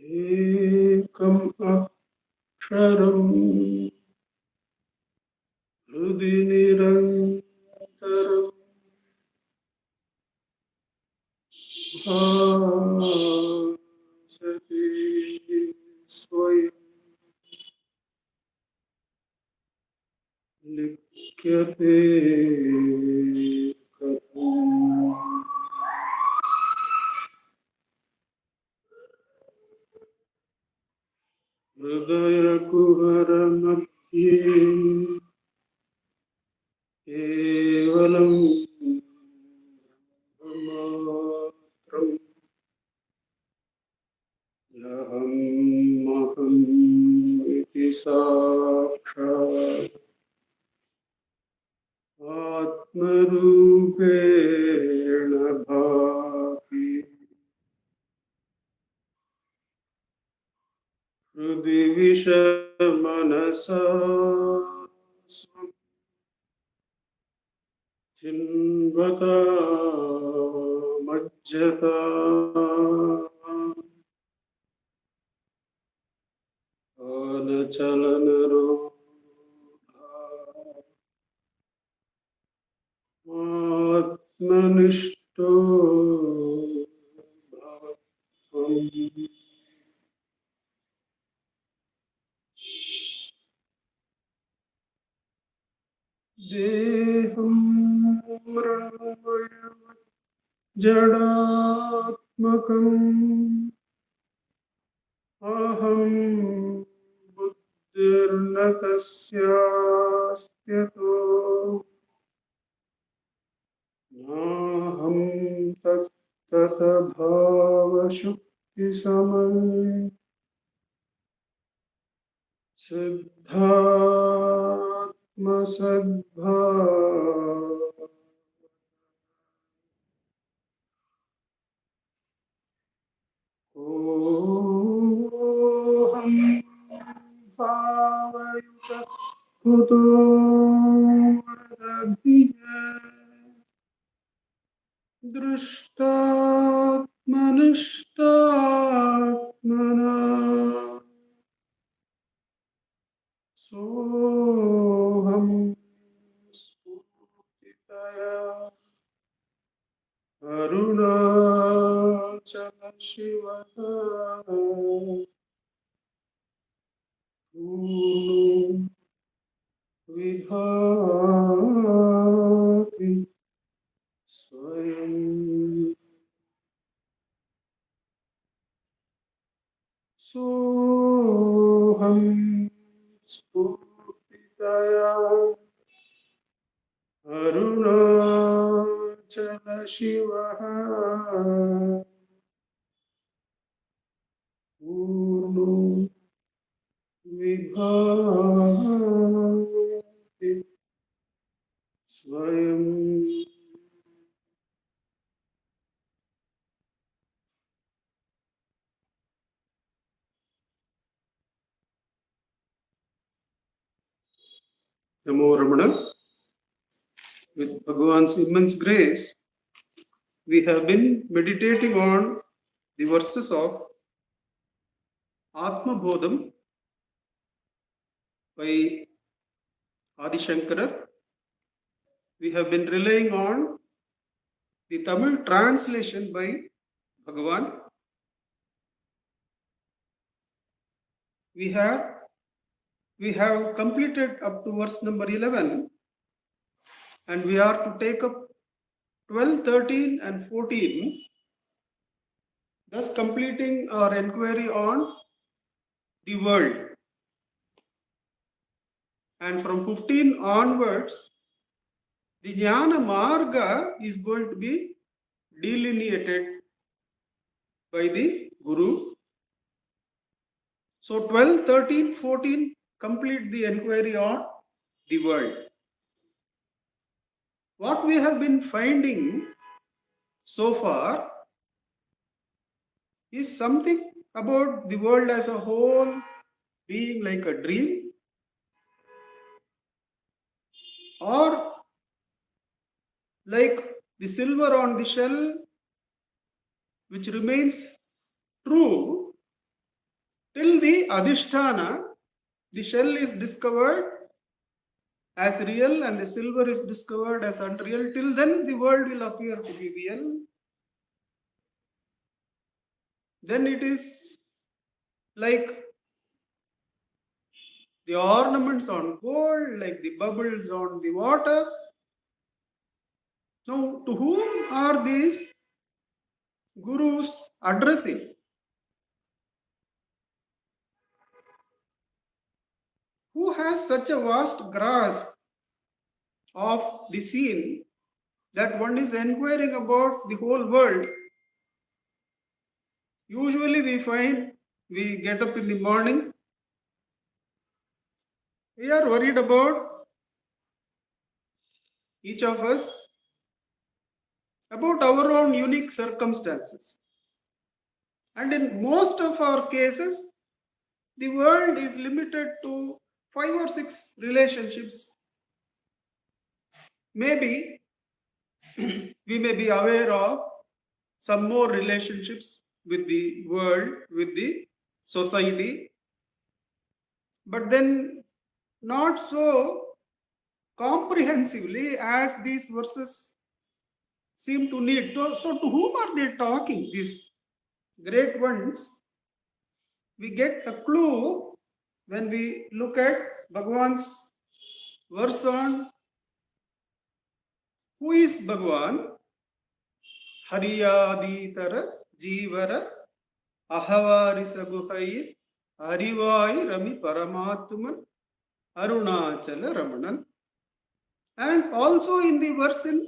एकम् अक्षरम् हृदि निरन्तरम् भासते स्वयं लिख्यते कथम् हृदयकुहरमध्ये केवलं ब्रह्ममात्रम् अहम् इति साक्षात् आत्मरूपेण भाति हृदि विषमनसा चिन्वता मज्जता आनचलनरोधा आत्मनिष्ठो भवत्वम् देहं मृण्मयम् जडात्मकम् अहं बुद्धिर्न तस्यास्त्यतो नाहं तत्तत भावशुक्तिसमये सिद्धात्मसद्भाव कोऽहं भावयुतः कुतो दृष्टात्मनिष्टात्मना सोऽहं स्फूर्तितया अरुणाचल शिवः पूर्णो विभाति स्वयं सोऽहं स्फूर्तितया अरुणाचल शिवः पूर्णो विभाति स्वयं Namo Ramana. With Bhagavan's immense grace, we have been meditating on the verses of Atma bodham by Adi Shankara. We have been relying on the Tamil translation by Bhagavan. We have completed up to verse number 11, and we are to take up 12, 13 and 14, thus completing our inquiry on the world. And from 15 onwards, the Jnana Marga is going to be delineated by the Guru. So 12, 13, 14 complete the inquiry on the world. What we have been finding so far is something about the world as a whole being like a dream, or like the silver on the shell which remains true till the Adhisthana, the shell is discovered as real and the silver is discovered as unreal. Till then, the world will appear to be real. Then it is like the ornaments on gold, like the bubbles on the water. Now, to whom are these gurus addressing? Who has such a vast grasp of the scene that one is inquiring about the whole world? Usually we find we get up in the morning, we are worried about each of us, about our own unique circumstances. And in most of our cases, the world is limited to 5 or 6 relationships. Maybe we may be aware of some more relationships with the world, with the society, but then not so comprehensively as these verses seem to need. So, to whom are they talking, these great ones? We get a clue when we look at Bhagavan's verse on who is Bhagavan. Hariyaditara Jivara Ahavarisa Guhai Arivai Rami Paramatman Arunachala Ramanan. And also in the verse in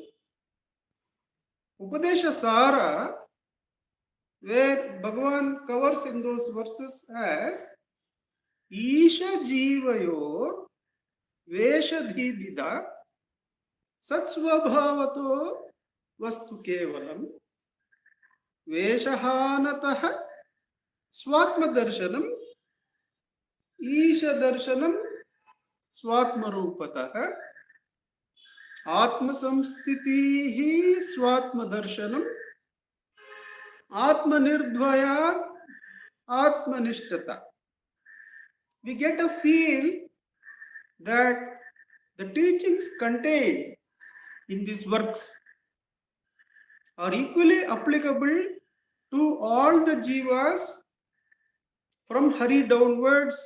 Upadesha Sara, where Bhagavan covers in those verses as Isha Jivayor Veshadhidida Satsvabhavato Vastu Kevalam Veshahanatah Swatma Darshanam Isha Darshanam Swatma Rupatah Atma Samstitihi Swatma Darshanam Atma Nirdvayat Atma Nishtata. We get a feel that the teachings contained in these works are equally applicable to all the jivas from Hari downwards.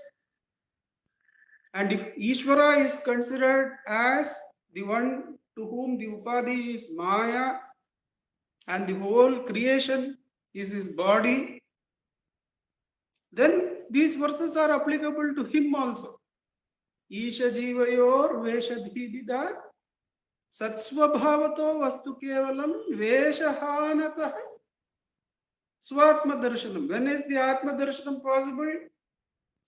And if Ishvara is considered as the one to whom the Upadhi is Maya and the whole creation is his body, then these verses are applicable to him also. Isha Jivayor Veshadhidida Satsvabhavato Vastu Kevalam Veshahanatah Swatma Darshanam. When is the Atma Darshanam possible?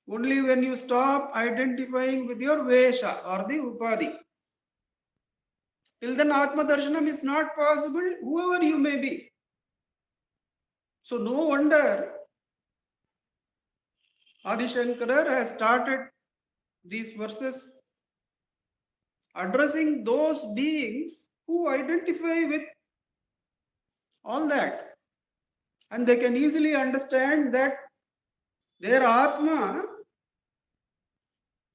Only when you stop identifying with your Vesha or the Upadhi. Till then Atma Darshanam is not possible, whoever you may be. So no wonder Adi Shankara has started these verses addressing those beings who identify with all that. And they can easily understand that their Atma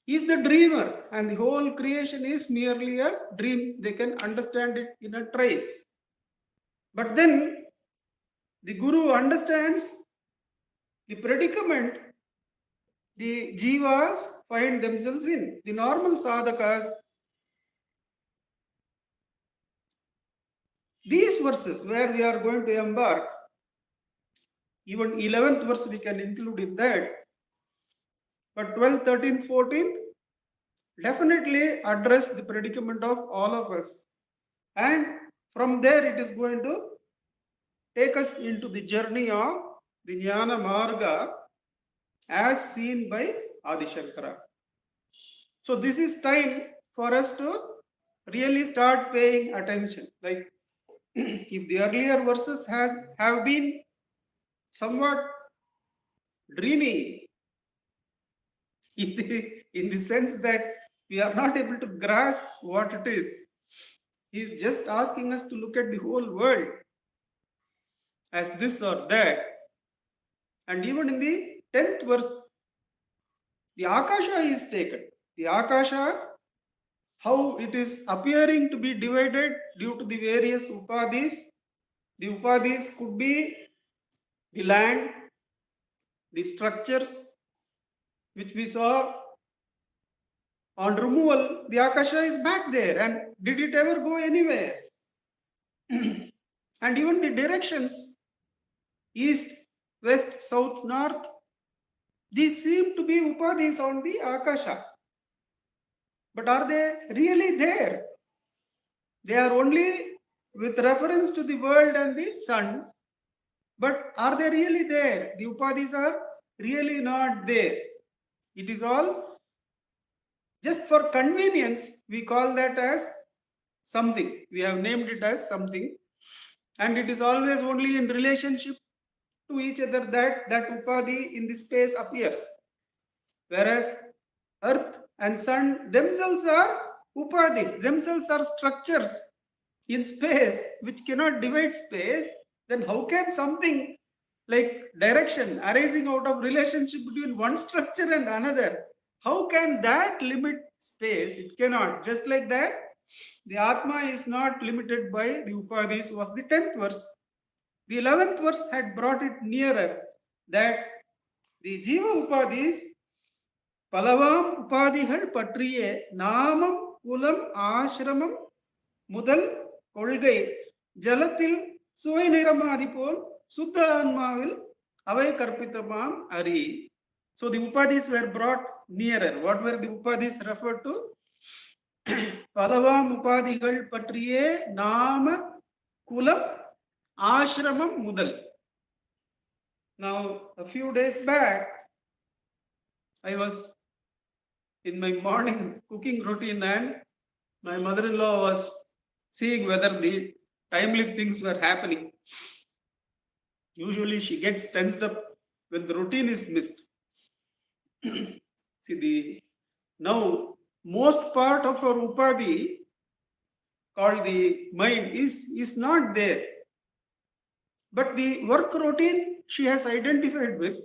is the dreamer and the whole creation is merely a dream. They can understand it in a trace. But then the Guru understands the predicament the jivas find themselves in. The normal sadhakas, these verses where we are going to embark, even 11th verse we can include in that, but 12th, 13th, 14th definitely address the predicament of all of us. And from there it is going to take us into the journey of the Jnana Marga as seen by Adi Shankara. So this is time for us to really start paying attention. Like if the earlier verses have been somewhat dreamy in the sense that we are not able to grasp what it is. He is just asking us to look at the whole world as this or that. And even in the 10th verse, the Akasha is taken. The Akasha, how it is appearing to be divided due to the various upadhis. The upadhis could be the land, the structures which we saw. On removal, the Akasha is back there. And did it ever go anywhere? And even the directions, east, west, south, north, these seem to be upadhis on the Akasha. But are they really there? They are only with reference to the world and the sun. But are they really there? The upadhis are really not there. It is all just for convenience. We call that as something. We have named it as something. And it is always only in relationship to each other that upadhi in the space appears. Whereas earth and sun themselves are upadhis, themselves are structures in space which cannot divide space. Then how can something like direction arising out of relationship between one structure and another, how can that limit space? It cannot. Just like that, the Atma is not limited by the upadhis, was the 10th verse. The 11th verse had brought it nearer that the Jiva upadhis, Palavam upadhihal patriye, Namam, Kulam, Ashramam, Mudal, Kolgai, Jalatil, Suvai Niramadipol, Suddha Anmavil, Avai Karpitamam, Ari. So the upadhis were brought nearer. What were the upadhis referred to? Palavam upadhikal patriye nama kulam ashramam mudal. Now, a few days back, I was in my morning cooking routine and my mother-in-law was seeing whether the timely things were happening. Usually she gets tensed up when the routine is missed. See, now most part of our upadhi called the mind is not there. But the work routine she has identified with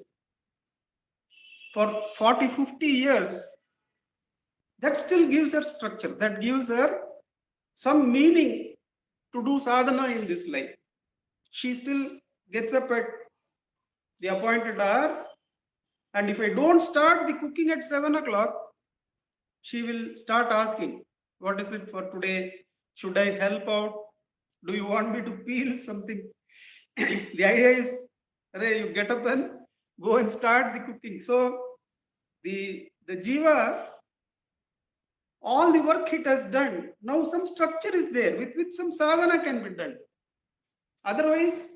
for 40, 50 years, that still gives her structure, that gives her some meaning to do sadhana in this life. She still gets up at the appointed hour, and if I don't start the cooking at 7 o'clock, she will start asking, what is it for today? Should I help out? Do you want me to peel something? The idea is, you get up and go and start the cooking. So the jiva, all the work it has done, now some structure is there with some sadhana can be done. Otherwise,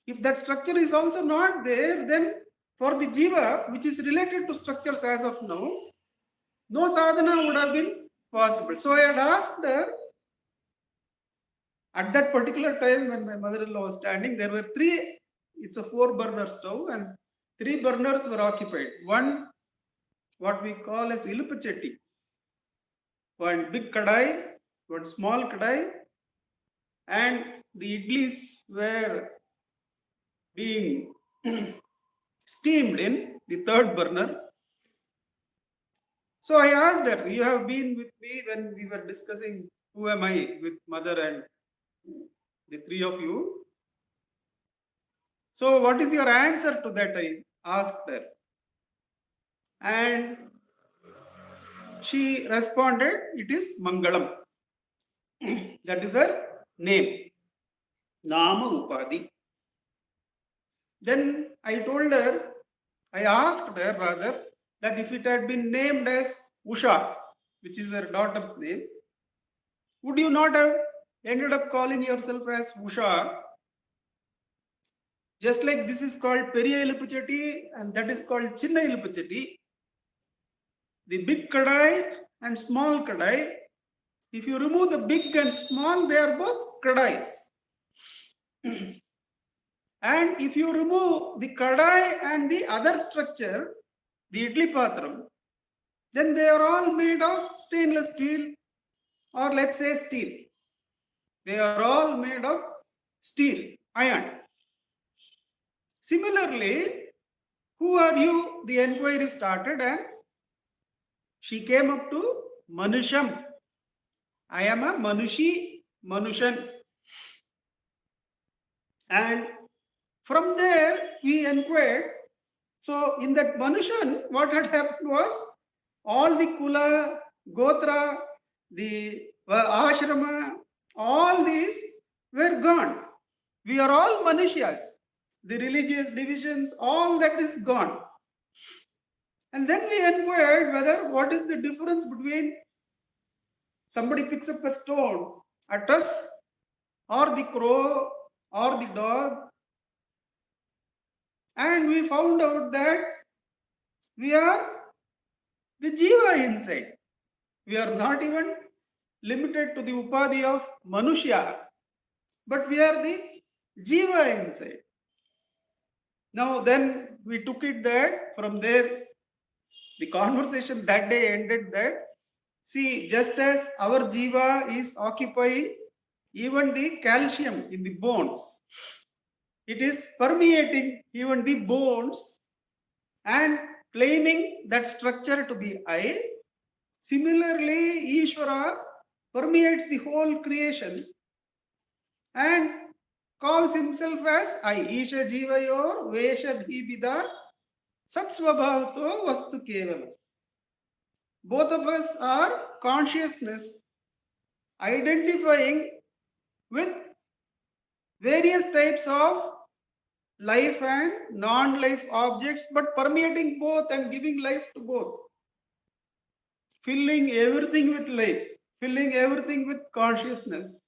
if that structure is also not there, then for the jiva, which is related to structures as of now, no sadhana would have been possible. So I had asked her, at that particular time when my mother-in-law was standing, there were three, it's a 4-burner stove and 3 burners were occupied. One, what we call as ilupacheti, one big kadai, one small kadai, and the idlis were being steamed in the 3rd burner. So I asked her, you have been with me when we were discussing who am I with mother and the 3 of you. So what is your answer to that? I asked her. And she responded, it is Mangalam. That is her name. Nama Upadhi. Then I told her, I asked her rather, that if it had been named as Usha, which is her daughter's name, would you not have ended up calling yourself as Usha? Just like this is called Periya Ilupachati and that is called Chinna Ilupachati. The big kadai and small kadai, if you remove the big and small, they are both kadais. And if you remove the kadai and the other structure, the idli patram, then they are all made of stainless steel, or let's say steel. They are all made of steel, iron. Similarly, who are you? The inquiry started, and She came up to Manusham. I am a Manushi, Manushan. And from there we inquired. So in that Manushan, what had happened was all the Kula, Gotra, the Ashrama, all these were gone. We are all Manushas. The religious divisions, all that is gone. And then we inquired whether what is the difference between somebody picks up a stone at us, or the crow, or the dog. And we found out that we are the jiva inside. We are not even limited to the upadhi of Manushya, but we are the jiva inside. Now then we took it that from there the conversation that day ended that, see, just as our jiva is occupying even the calcium in the bones, it is permeating even the bones and claiming that structure to be I. Similarly, Ishvara permeates the whole creation and calls himself as I. Isha jivayor vesha dhibida satsvabhavato vastu kevalam. Both of us are consciousness identifying with various types of life and non-life objects, but permeating both and giving life to both. Filling everything with life, filling everything with consciousness.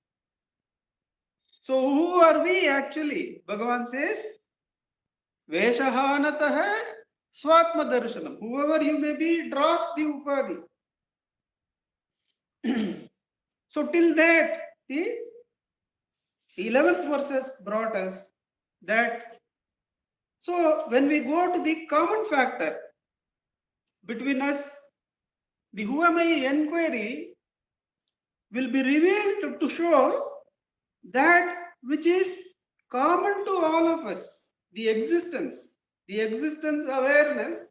So who are we actually? Bhagavan says, Veshahanataha Swatma Darshanam. Whoever you may be, drop the upadhi. So till that, the 11th verses brought us that. So when we go to the common factor between us, the who am I inquiry will be revealed to show that which is common to all of us, the existence awareness,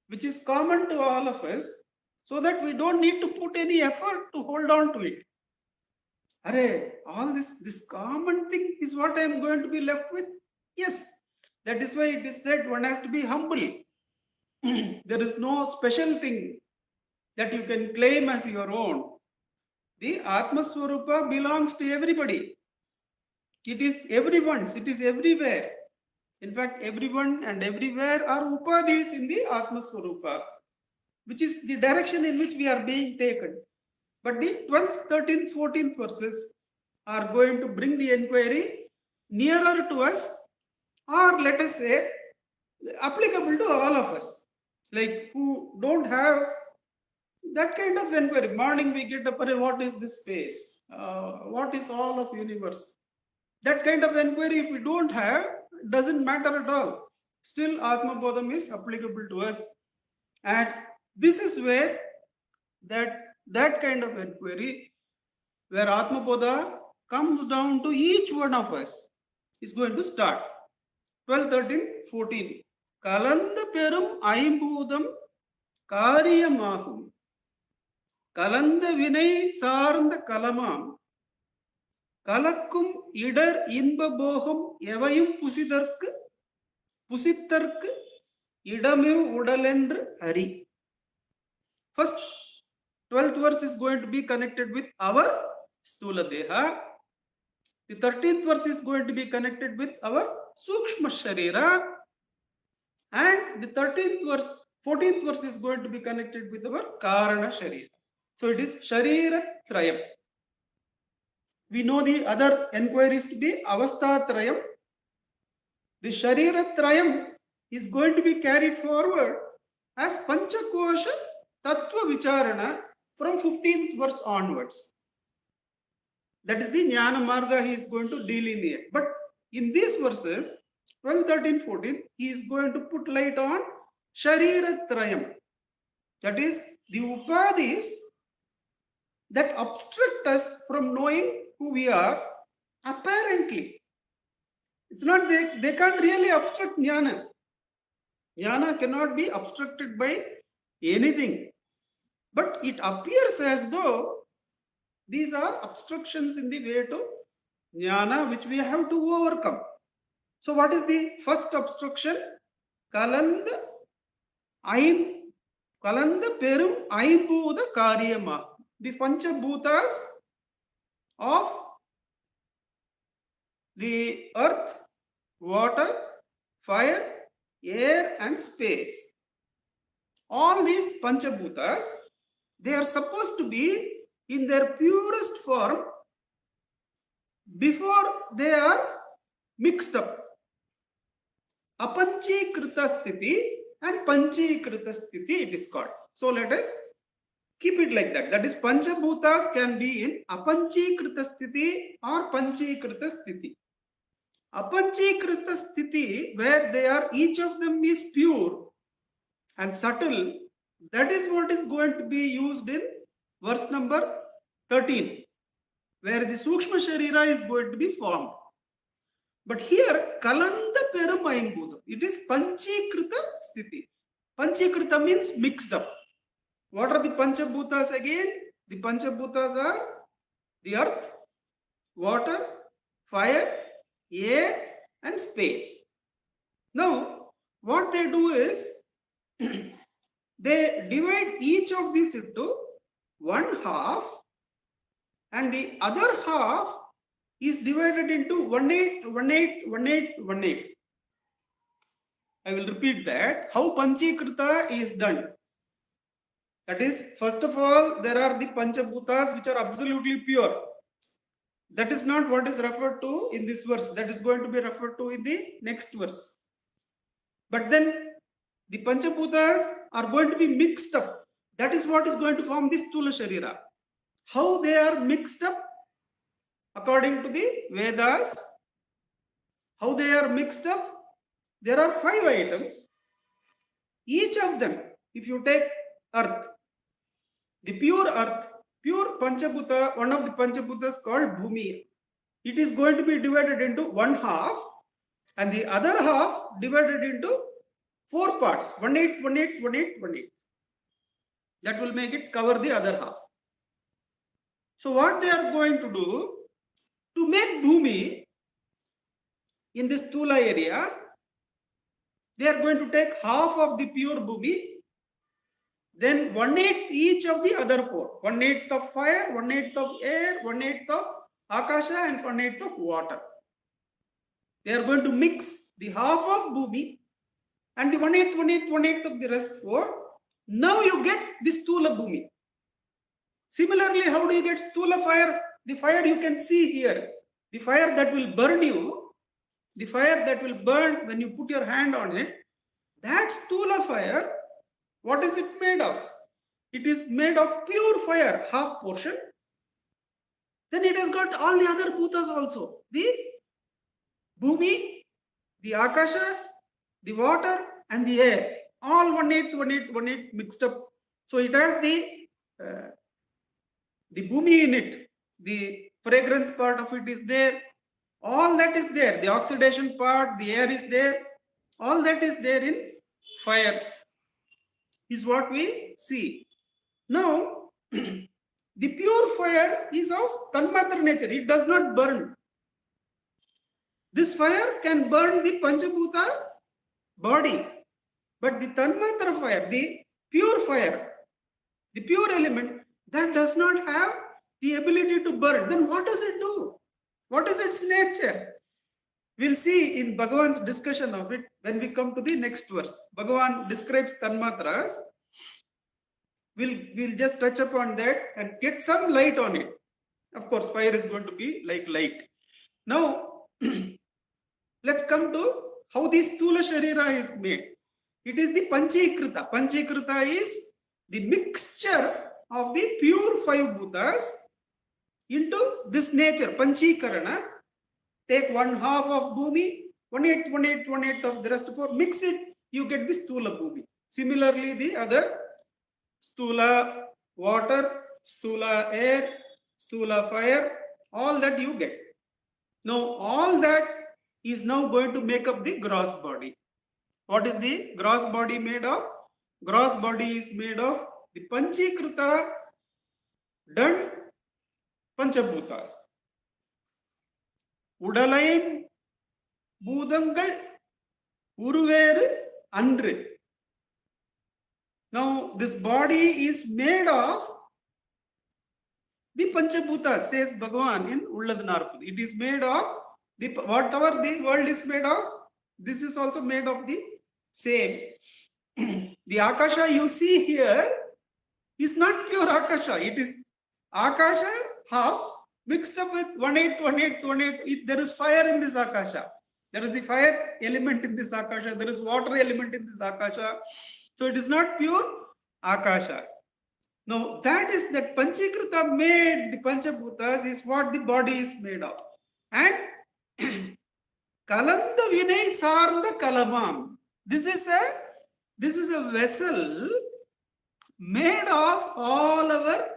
which is common to all of us, so that we don't need to put any effort to hold on to it. Array, all this common thing is what I am going to be left with. Yes, that is why it is said one has to be humble. There is no special thing that you can claim as your own. The Atma Swarupa belongs to everybody. It is everyone's, it is everywhere. In fact, everyone and everywhere are upadhis in the Atma Swarupa, which is the direction in which we are being taken. But the 12th, 13th, 14th verses are going to bring the inquiry nearer to us, or let us say, applicable to all of us, like who don't have that kind of inquiry. Morning we get up, what is this space? What is all of universe? That kind of inquiry, if we don't have, doesn't matter at all. Still, Atma Bodham is applicable to us. And this is where that kind of inquiry, where Atma Bodha comes down to each one of us, is going to start. 12, 13, 14. Kalanda perum aimbudam karyamagum. Kalanda vinay saranda kalamam. Kalakkum idar inba boham evayum pusittarku idamiv udalendru hari. First, 12th verse is going to be connected with our Stula Deha. The 13th verse is going to be connected with our Sukshma Sharira. And the 14th verse is going to be connected with our Karana Sharira. So it is Sharira Trayam. We know the other enquiries to be Avastha Trayam. The Sharira Trayam is going to be carried forward as Panchakosha Tattva Vicharana from 15th verse onwards. That is the Jnana Marga he is going to delineate. But in these verses, 12, 13, 14, he is going to put light on Sharira Trayam. That is the upadhis that obstruct us from knowing who we are apparently. It's not, they can't really obstruct Jnana. Jnana cannot be obstructed by anything. But it appears as though these are obstructions in the way to jnana, which we have to overcome. So what is the first obstruction? Kaland perum aimbhuda karyama. The Panchabhutas of the earth, water, fire, air and space. All these Panchabhutas, they are supposed to be in their purest form before they are mixed up. Apanchikrita sthiti and Panchikrita sthiti it is called. So let us keep it like that. That is, Panchabhutas can be in Apanchikrita sthiti or Panchikrita sthiti. Apanchikrita sthiti, where they are, each of them is pure and subtle, that is what is going to be used in verse number 13, where the Sukshma Sharira is going to be formed. But here, Kalanda Peram Aimbhutam, it is Panchikrita sthiti. Panchikrita means mixed up. What are the Panchabhutas again? The Panchabhutas are the earth, water, fire, air and space. Now, what they do is, they divide each of these into one half, and the other half is divided into 1/8, 1/8, 1/8, 1/8. I will repeat that. How Panchikrita is done. That is, first of all, there are the Panchabhutas which are absolutely pure. That is not what is referred to in this verse. That is going to be referred to in the next verse. But then the Panchabhutas are going to be mixed up. That is what is going to form this Sthula Sharira. How they are mixed up? According to the Vedas, how they are mixed up? There are 5 items. Each of them, if you take earth, the pure earth, pure Panchabhuta, one of the Panchabhutas called Bhumi, it is going to be divided into one half, and the other half divided into 4 parts, 1/8, 1/8, 1/8, 1/8. That will make it cover the other half. So what they are going to do, to make Bhumi in this Sthula area, they are going to take half of the pure Bhumi, then 1/8 each of the other 4. 1/8 of fire, 1/8 of air, 1/8 of Akasha and 1/8 of water. They are going to mix the half of Bhumi and the 1/8, 1/8, 1/8 of the rest 4. Now you get this Sthula Bhumi. Similarly, how do you get Sthula fire? The fire you can see here. The fire that will burn you, the fire that will burn when you put your hand on it, that Sthula fire, what is it made of? It is made of pure fire, half portion. Then it has got all the other bhutas also. The Bhumi, the Akasha, the water and the air. All 1/8, 1/8, 1/8 mixed up. So it has the Bhumi in it. The fragrance part of it is there. All that is there. The oxidation part, the air is there. All that is there in fire is what we see. Now, the pure fire is of Tanmatra nature. It does not burn. This fire can burn the Panchabhuta body. But the Tanmatra fire, the pure element, that does not have the ability to burn. Then what does it do? What is its nature? We'll see in Bhagavan's discussion of it when we come to the next verse. Bhagavan describes Tanmatras. We'll just touch upon that and get some light on it. Of course, fire is going to be like light. Now, let's come to how the Sthula Sharira is made. It is the Panchikrita. Panchikrita is the mixture of the pure 5 bhutas into this nature, Panchikarana. Take 1/2 of Bhumi, 1/8, 1/8, 1/8 of the rest 4, mix it, you get the Sthula Bhumi. Similarly, the other Sthula water, Sthula air, Sthula fire, all that you get. Now, all that is now going to make up the gross body. What is the gross body made of? Gross body is made of the Panchikrita done Panchabhutas. Udalaim Bhudangal Uruveru Andru. Now this body is made of the Panchabhutas, says Bhagavan in Ulladnarpad. It is made of the whatever the world is made of, this is also made of the same. The Akasha you see here is not pure Akasha. It is Akasha half mixed up with 1/8, 1/8, 1/8. There is fire in this Akasha. There is the fire element in this Akasha. There is water element in this Akasha. So it is not pure Akasha. Now that is that Panchikrita made the Panchabhutas is what the body is made of. And Kalanda Vinay Sarnda Kalamam. This is a vessel made of all our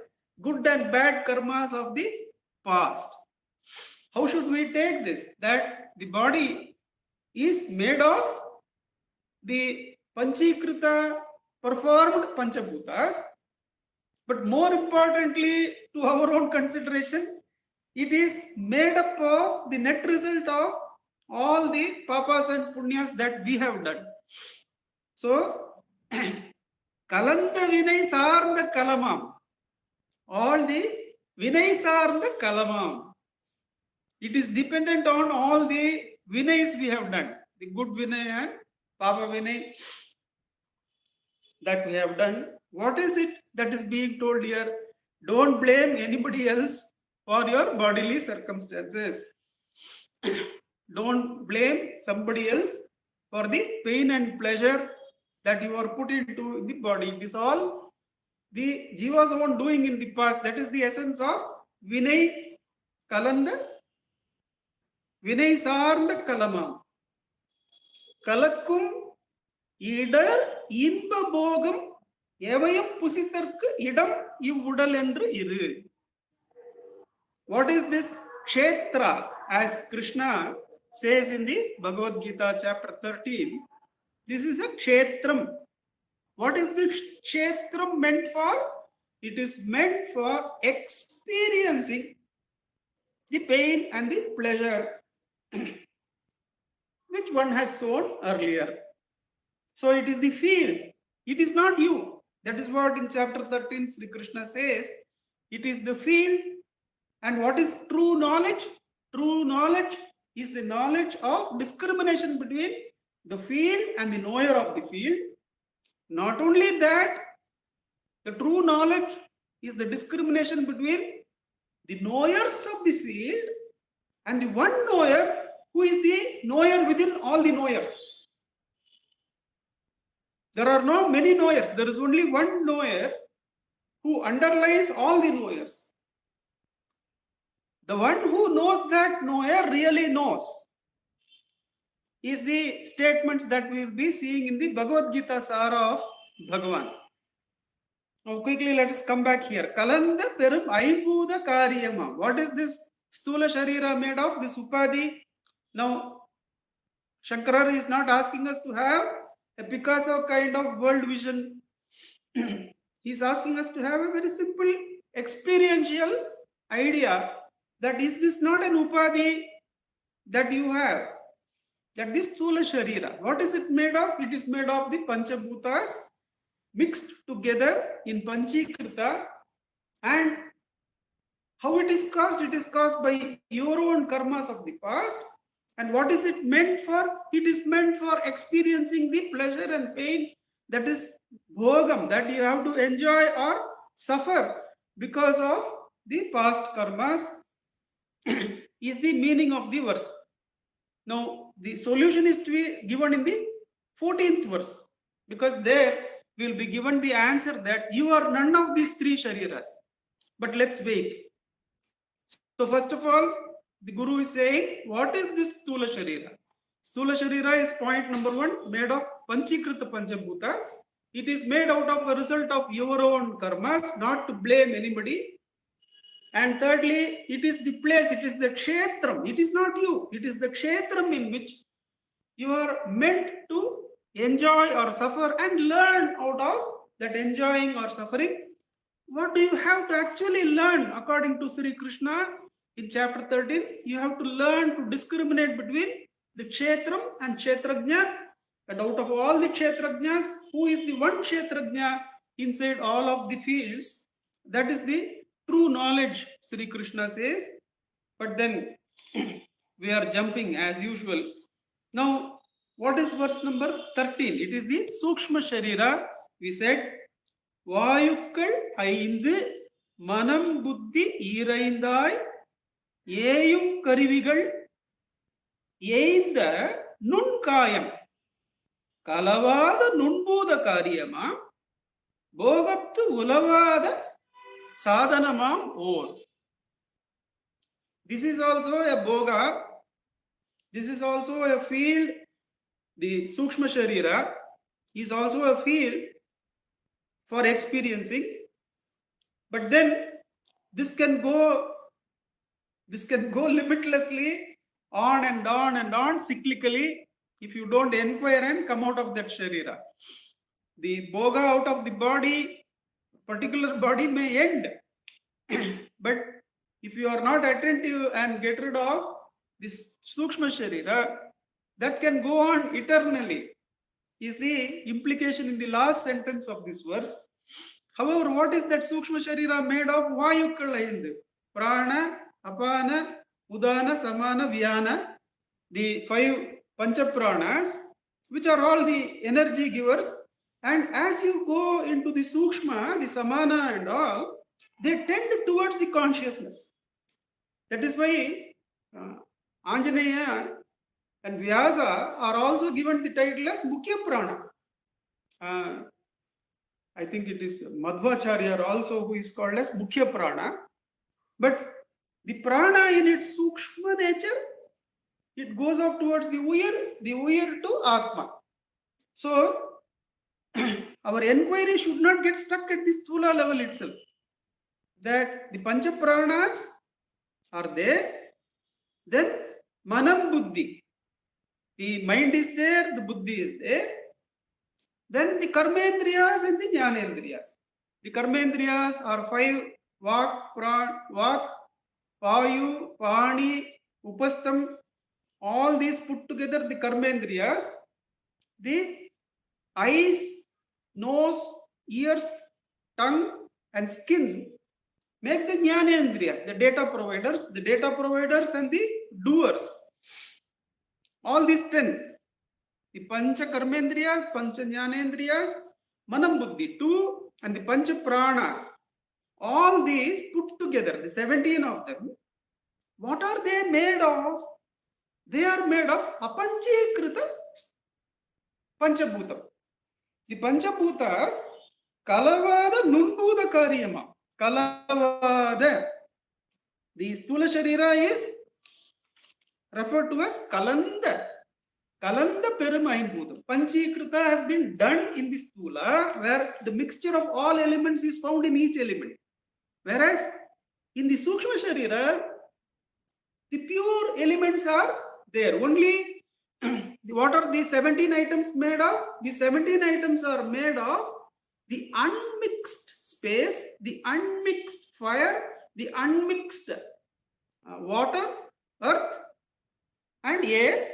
good and bad karmas of the past. How should we take this? That the body is made of the Panchikrita performed Panchabhutas, but more importantly, to our own consideration, it is made up of the net result of all the papas and punyas that we have done. So, Kalanda Vinay Sarnda Kalamam. All the Vinay Sarnda Kalamam. It is dependent on all the Vinays we have done. The good Vinay and Papa Vinay that we have done. What is it that is being told here? Don't blame anybody else for your bodily circumstances. Don't blame somebody else for the pain and pleasure that you are put into the body. It is all the Jiva's own doing in the past. That is the essence of Vinay Kalanda, Vinay Sarnda Kalama. Kalakkum Idar Inba Bogam Evayam Pusitarku Idam Ivudal Endru Iru. What is this Kshetra? As Krishna says in the Bhagavad Gita chapter 13, this is a Kshetram. What is this Kshetram meant for? It is meant for experiencing the pain and the pleasure which one has shown earlier. So it is the field. It is not you. That is what in chapter 13 Sri Krishna says. It is the field. And what is true knowledge? True knowledge is the knowledge of discrimination between the field and the knower of the field. Not only that, the true knowledge is the discrimination between the knowers of the field and the one knower who is the knower within all the knowers. There are not many knowers. There is only one knower who underlies all the knowers. The one who knows that knower really knows is the statements that we will be seeing in the Bhagavad Gita Sara of Bhagavan. Now quickly let us come back here. Kalanda Perum Aibhuda Karyama. What is this Stula Sharira made of? This Upadhi. Now Shankara is not asking us to have a Picasso kind of world vision. He is asking us to have a very simple experiential idea that is this not an Upadhi that you have? That this Stula Sharira, what is it made of? It is made of the Panchabhutas mixed together in Panchikrita. And how it is caused? It is caused by your own karmas of the past. And what is it meant for? It is meant for experiencing the pleasure and pain that is bhogam, that you have to enjoy or suffer because of the past karmas is the meaning of the verse. Now, the solution is to be given in the 14th verse, because there we will be given the answer that you are none of these three shariras. But let's wait. So first of all, the Guru is saying, what is this Stula Sharira? Stula Sharira is point number 1, made of Panchikrita Panchabhutas. It is made out of a result of your own karmas, not to blame anybody. And thirdly, it is the place, it is the Kshetram. It is not you. It is the Kshetram in which you are meant to enjoy or suffer and learn out of that enjoying or suffering? What do you have to actually learn according to Sri Krishna in chapter 13? You have to learn to discriminate between the Kshetram and Kshetrajna. And out of all the Kshetrajnas, who is the one Kshetrajna inside all of the fields? That is the true knowledge, Sri Krishna says. But then we are jumping as usual. Now, what is verse number 13? It is the Sukshma Sharira. We said, வாயுக்கள் ஐந்து மனம் புத்தி ஈரைந்தாய் ஏயும் கருவிகள் ஏய்ந்த நுண்காயம் கலவாத நுண்பூத காரியமா போகத்து உலவாத சாதனமாம் ஓர். This is also a boga. This is also a field. The Sukshma Sharira is also a field for experiencing, but then this can go limitlessly on and on and on cyclically if you don't inquire and come out of that Sharira. The boga out of the body, particular body may end, but if you are not attentive and get rid of this Sukshma Sharira, that can go on eternally, is the implication in the last sentence of this verse. However, what is that Sukshma Sharira made of? Vayukkal aindu. Prana, Apana, Udana, Samana, Vyana. The 5 Panchapranas, which are all the energy givers. And as you go into the Sukshma, the Samana and all, they tend towards the consciousness. That is why Anjaneya and Vyasa are also given the title as Mukhya Prana. I think it is Madhvacharya also who is called as Mukhya Prana. But the prana in its Sukshma nature, it goes off towards the Uyar to Atma. So, our enquiry should not get stuck at the Sthula level itself. That the Pancha Pranas are there, then Manam Buddhi. The mind is there, the buddhi is there. Then the karmendriyas and the jnanendriyas. The karmendriyas are 5: Vak, Vayu, Pani, Upastham. All these put together, the karmendriyas. The eyes, nose, ears, tongue and skin make the jnanendriyas, the data providers and the doers. All these 10, the Pancha Karmendriyas, Pancha Jnanendriyas, Manam Buddhi 2, and the Pancha Pranas, all these put together, the 17 of them, what are they made of? They are made of Apanchikrita Panchabhutam. The Panchabhutas, Kalavada Nunbhuda Karyama. Kalavada. The Sthula Sharira is referred to as Kalanda. Kalanda Perumainbhudam. Panchikrita has been done in the Sthula, where the mixture of all elements is found in each element. Whereas in the Sukshma Sharira, the pure elements are there. Only what are the 17 items made of? The 17 items are made of the unmixed space, the unmixed fire, the unmixed water, earth, and air.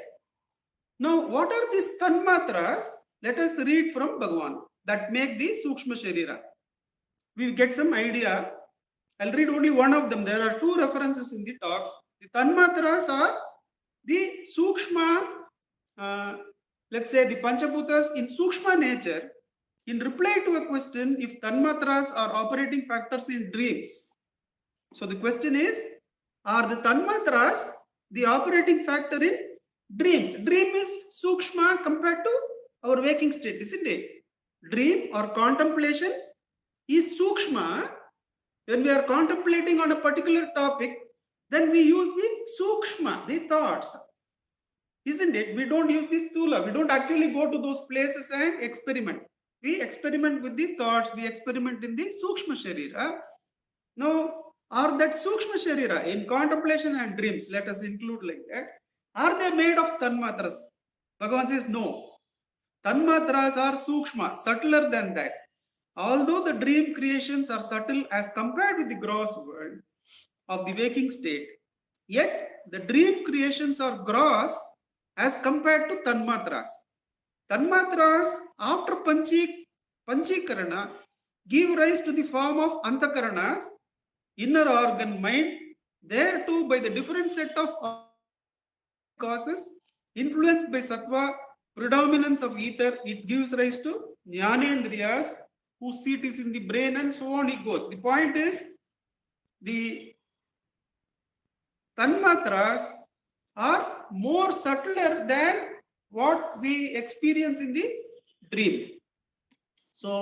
Now, what are these tanmatras? Let us read from Bhagavan that make the Sukshma Sharira. We get some idea. I'll read only one of them. There are 2 references in the talks. The tanmatras are the Sukshma, let's say the Panchabhutas in Sukshma nature. In reply to a question, if tanmatras are operating factors in dreams. So the question is, are the tanmatras the operating factor in dreams? Dream is Sukshma compared to our waking state, isn't it? Dream or contemplation is Sukshma. When we are contemplating on a particular topic, then we use the Sukshma, the thoughts. Isn't it? We don't use the Sthula. We don't actually go to those places and experiment. We experiment with the thoughts. We experiment in the Sukshma Sharira. Now, are that Sukshma Sharira in contemplation and dreams, let us include like that, are they made of tanmatras? Bhagavan says no. Tanmatras are Sukshma, subtler than that. Although the dream creations are subtle as compared with the gross world of the waking state, yet the dream creations are gross as compared to tanmatras. Tanmatras, after Panchikarana, give rise to the form of Antakaranas, inner organ mind. There too, by the different set of causes, influenced by sattva, predominance of ether, it gives rise to jnanendriyas, whose seat is in the brain, and so on it goes. The point is, the tanmatras are more subtler than what we experience in the dream. So,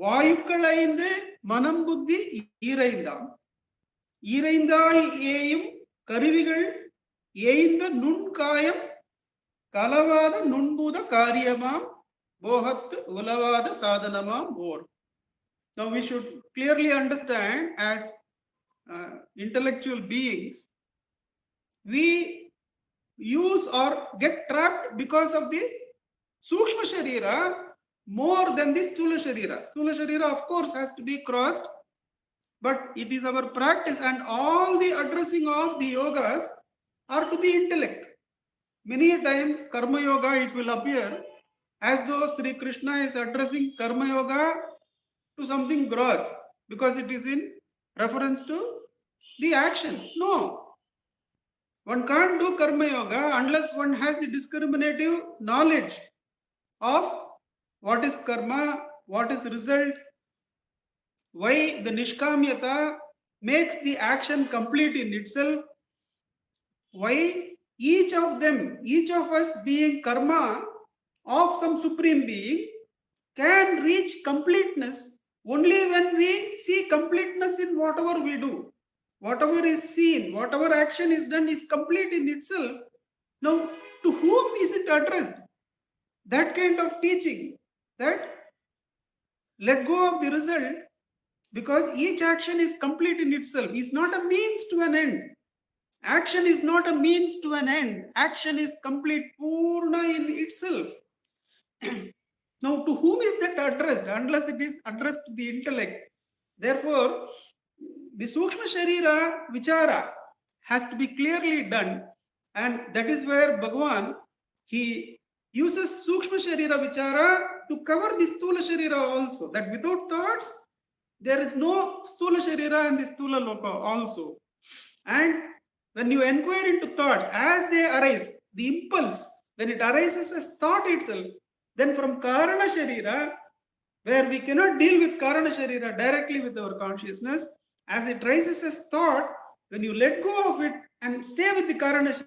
வாயுக்கள் ஐந்து மனம் புத்தி ஈரைந்தாம் ஈரைந்தாய் ஏயும் கருவிகள் ஏய்ந்த நுண்காயம் கலவாத நுண்பூத காரியமாம் போகத்து உலவாத சாதனமாம் ஓர். Now we should clearly understand, as intellectual beings, we use or get trapped because of the Sukshma Sharira more than the Sthula Sharira. Sthula Sharira, of course, has to be crossed, but it is our practice, and all the addressing of the yogas are to the intellect. Many a time, Karma Yoga, it will appear as though Sri Krishna is addressing Karma Yoga to something gross, because it is in reference to the action. No. One can't do Karma Yoga unless one has the discriminative knowledge of what is karma, what is result, why the nishkamyata makes the action complete in itself, why each of them, each of us being karma of some supreme being, can reach completeness only when we see completeness in whatever we do. Whatever is seen, whatever action is done is complete in itself. Now, to whom is it addressed? That kind of teaching, that let go of the result, because each action is complete in itself, is not a means to an end. Action is not a means to an end. Action is complete, purna in itself. Now, to whom is that addressed? Unless it is addressed to the intellect. Therefore, the Sukshma Sharira Vichara has to be clearly done, and that is where Bhagavan, he uses Sukshma Sharira Vichara to cover the Sthula Sharira also, that without thoughts, there is no Sthula Sharira and the Sthula Loka also. And when you inquire into thoughts, as they arise, the impulse, when it arises as thought itself, then from Karana Sharira, where we cannot deal with Karana Sharira directly with our consciousness, as it rises as thought, when you let go of it and stay with the Karana Sharira,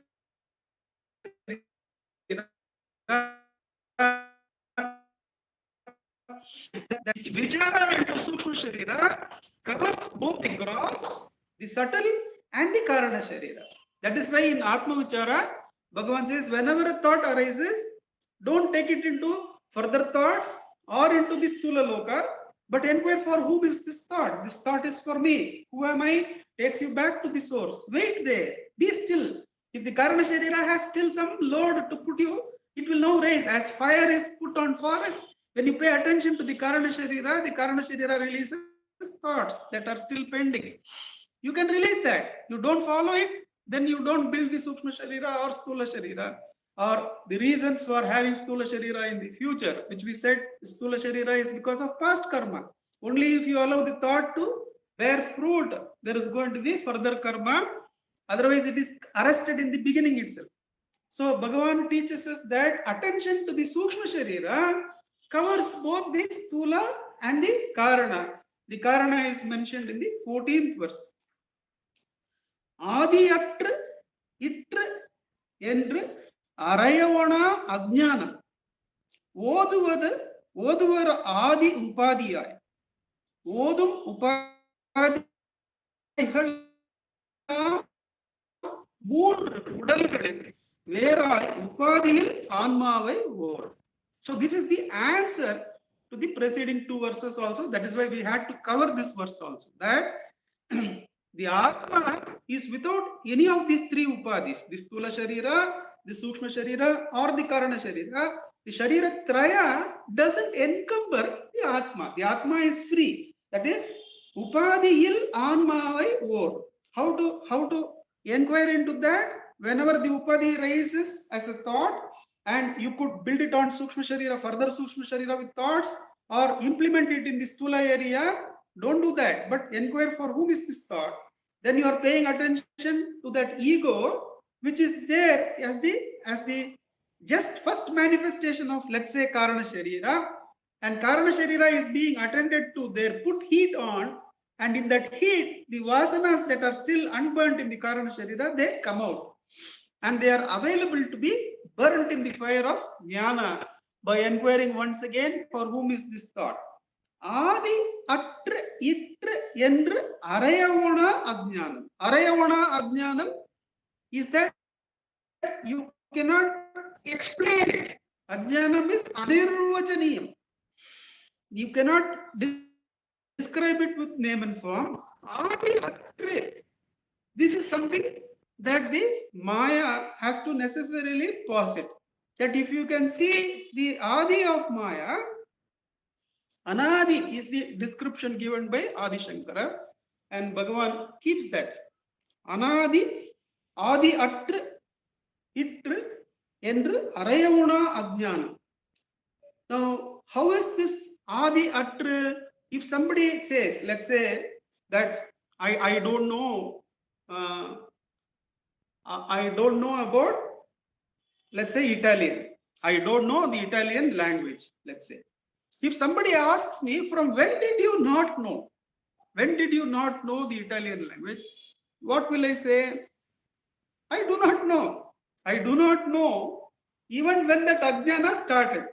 that Vichara into Sukshma Sharira covers both the gross, the subtle, and the Karana Sharira. That is why in Atma Vichara, Bhagavan says, whenever a thought arises, don't take it into further thoughts or into the Sthula Loka, but inquire for whom is this thought. This thought is for me. Who am I? Takes you back to the source. Wait there. Be still. If the Karana Sharira has still some load to put you, it will now rise. As fire is put on forest, when you pay attention to the Karana Sharira releases thoughts that are still pending. You can release that. You don't follow it, then you don't build the Sukshma Sharira or Sthula Sharira, or the reasons for having Sthula Sharira in the future, which we said Sthula Sharira is because of past karma. Only if you allow the thought to bear fruit, there is going to be further karma. Otherwise, it is arrested in the beginning itself. So, Bhagavan teaches us that attention to the Sukshma Sharira covers both the Sthula and the Karana. The Karana is mentioned in the 14th verse. Adiyatru itru endru arayavana ajnanam ஓதுவர் ஆதி உபாதியாய் ஓதும் உபாதிகள் மூன்று உடல்களில் வேறாய் உபாதியில் ஆன்மாவை ஓர். So this is the answer to the preceding two verses also. That is why we had to cover this verse also. That the Atma is without any of these three upadhis, the Sthula Sharira, the Sukshma Sharira, or the Karana Sharira. The Sharira Traya doesn't encumber the Atma. The Atma is free. That is, Upadiyil Anmavai or. How to inquire into that? Whenever the Upadi rises as a thought, and you could build it on Sukshma Sharira, further Sukshma Sharira with thoughts, or implement it in the Stula area, don't do that. But inquire for whom is this thought. Then you are paying attention to that ego, which is there as the just first manifestation of, let's say, Karana Sharira. And Karana Sharira is being attended to, there, put heat on, and in that heat, the vasanas that are still unburnt in the Karana Sharira, they come out. And they are available to be burnt in the fire of Jnana by inquiring once again for whom is this thought. Adi atra itra endru arayavana ajnanam. Arayavana ajnanam is that you cannot explain it. Ajnanam is anirvachaniyam. You cannot describe it with name and form. Adi atra. This is something that the Maya has to necessarily posit. That if you can see the Adi of Maya, Anadi is the description given by Adi Shankara, and Bhagavan keeps that. Anadi, Adi Atra, Itra, Endru, Arayavuna Ajnana. Now, how is this Adi Atra? If somebody says, let's say, that I don't know, I don't know about, let's say, Italian. I don't know the Italian language, let's say. If somebody asks me, from when did you not know? When did you not know the Italian language? What will I say? I do not know. I do not know even when that Ajnana started.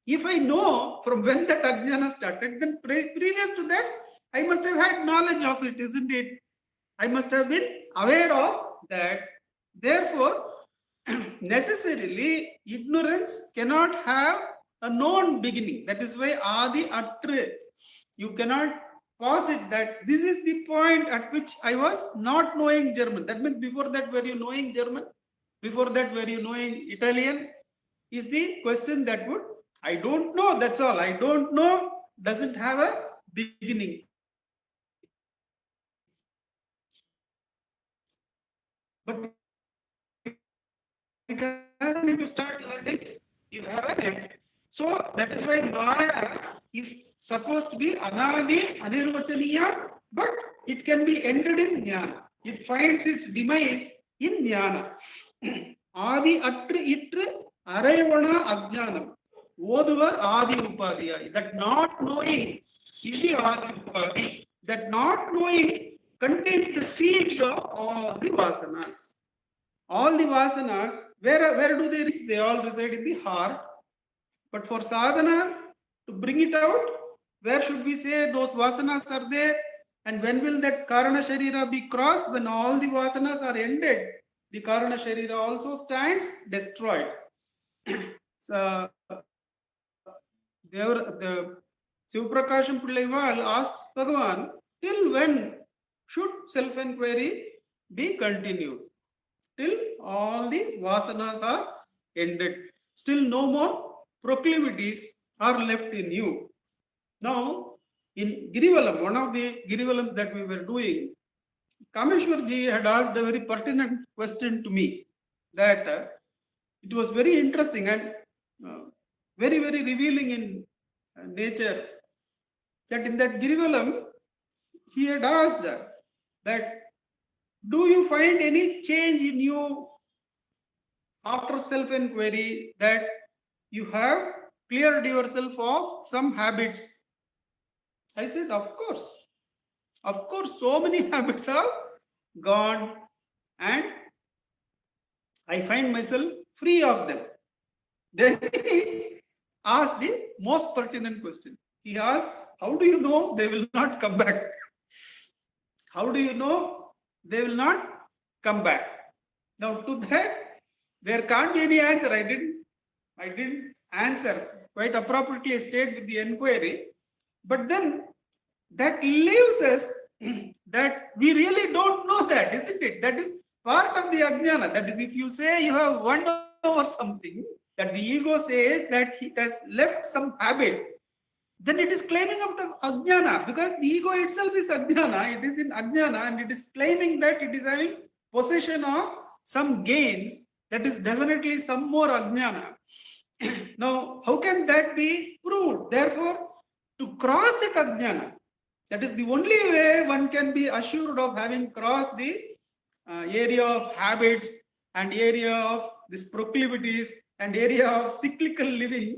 If I know from when that Ajnana started, then previous to that, I must have had knowledge of it, isn't it? I must have been aware of that. Therefore, necessarily, ignorance cannot have a known beginning. That is why Adi Atra. You cannot posit that this is the point at which I was not knowing German. That means before that, were you knowing German? Before that, were you knowing Italian? Is the question that would, I don't know, that's all. I don't know doesn't have a beginning. But it has, if you start learning, you have an end. So that is why Maya is supposed to be Anadi, Anirvachaniya, but it can be ended in Jnana. It finds its demise in Jnana. Adi Atra Itra Arayavana Ajnanam. Oduva Adi Upadhyaya. That not knowing is the Adi Upadhi. That not knowing contains the seeds of all the vasanas. All the vasanas, where do they reach? They all reside in the heart. But for sadhana, to bring it out, where should we say those vasanas are there? And when will that Karana Sharira be crossed? When all the vasanas are ended, the Karana Sharira also stands destroyed. So, the Sivaprakasham Pillaival asks Bhagavan, till when should self-inquiry be continued? Till all the vasanas are ended. Still no more proclivities are left in you. Now, in Girivalam, one of the Girivalams that we were doing, Kameshwarji had asked a very pertinent question to me, that it was very interesting and very, very revealing in nature, that in that Girivalam, he had asked that, do you find any change in you after self-inquiry, that you have cleared yourself of some habits? I said, of course. Of course, so many habits have gone and I find myself free of them. Then he asked the most pertinent question. He asked, how do you know they will not come back? How do you know they will not come back? Now to that, there can't be any answer. I didn't answer. Quite appropriately, I stayed with the inquiry. But then that leaves us that we really don't know that, isn't it? That is part of the ajnana. That is, if you say you have won over something, that the ego says that he has left some habit, then it is claiming of the ajnana, because the ego itself is ajnana, it is in ajnana, and it is claiming that it is having possession of some gains, that is definitely some more ajnana. Now, how can that be proved? Therefore, to cross that ajnana, that is the only way one can be assured of having crossed the area of habits and area of these proclivities and area of cyclical living,